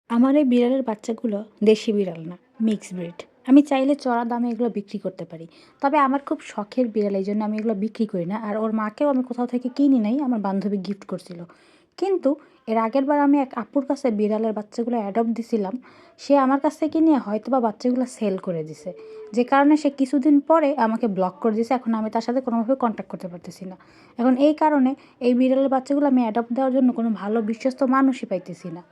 আমার এই বিড়ালের বাচ্চাগুলো দেশি বিড়াল না, মিক্স ব্রিড। আমি চাইলে চড়া দামে এগুলো বিক্রি করতে পারি। তবে আমার খুব শখের বিড়াল, এই জন্য আমি এগুলো বিক্রি করি না। আর ওর মাকেও আমি কোথাও থেকে কিনি নাই, আমার বান্ধবী গিফট করছিল। কিন্তু এর আগের বার আমি এক আপুর কাছে বিড়ালের বাচ্চাগুলো অ্যাডপ্ট দিছিলাম। সে আমার কাছ থেকে নিয়ে হয়তোবা বাচ্চাগুলো সেল করে দিছে। যে কারণে সে কিছুদিন পরে আমাকে ব্লক করে দিছে। এখন আমি তার সাথে কোনোভাবে কন্ট্যাক্ট করতে পারতেছি না। এখন এই কারণে এই বিড়ালের বাচ্চাগুলো আমি অ্যাডপ্ট দেওয়ার জন্য কোনো ভালো বিশ্বস্ত মানুষই পাইতেছি না।